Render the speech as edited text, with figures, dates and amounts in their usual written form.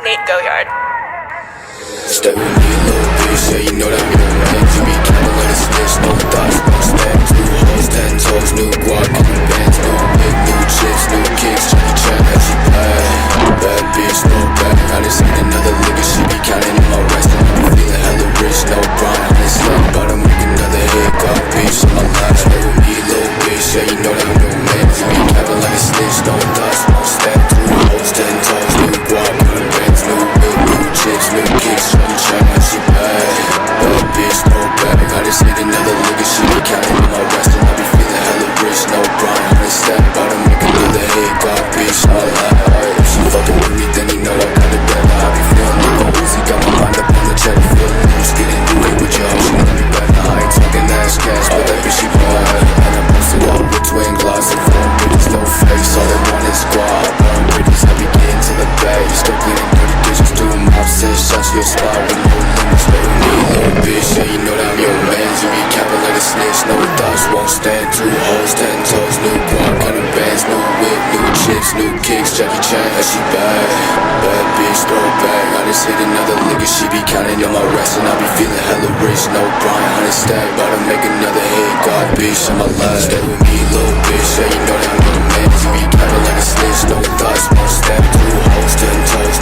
Nate Goyard. Stay with me, little bitch, yeah, you know that I'm your man. You be counting like a snitch, no thoughts, no stacks. New hoes, 10 toes, new guac, new bands, new wig, new chips, new kicks. Jackie Chan, how she bad. Bad bitch, no bag. I just need another liquor, she be counting in my rest. And I be feeling hella rich, no grind. I just like about to make another hit, got bitch on my life. Stay with me, little bitch, yeah, you know that I'm your man. You be counting like a snitch, no thoughts, no stacks. New hoes, 10 toes, new guac, new bands, new wig, new chips, new kicks. Jackie Chan, how she bad. Bad bitch, no bag. I just need another liquor, she be counting in my rest. And I be feeling hella rich, no grind. I just like about to make another hit, got bitch on my life. If she fucking with me, then you know I got it better. I be feeling like a Uzi, got my mind up on the cheddar. Feeling loose, getting through it with your hoe, she let me better. I ain't talking ass cash, but that bitch she bad. And I posted up with twin glass and four bitches, no face. All they want is squad, burn bridges, I be getting to the base. Still getting dirty bitches, doing my six shots to your spot with no limits. Stay with me, little bitch, yeah, you know that I'm your man. You be capping like a snitch, no thoughts, won't stand. Two hoes, 10 toes, new guac, kind of bands, new whip, new chips, new kicks. Jackie Chan, how she bad. Bad bitch, throw it back. I just hit another liquor, she be counting on my rest. And I be feeling hella rich, no grind, 100 stack. About to make another hit, got bitch on my life. Stay with me, little bitch, yeah, you know that I'm your man. You be capping like a snitch, no thoughts, won't stand. Two hoes, 10 toes,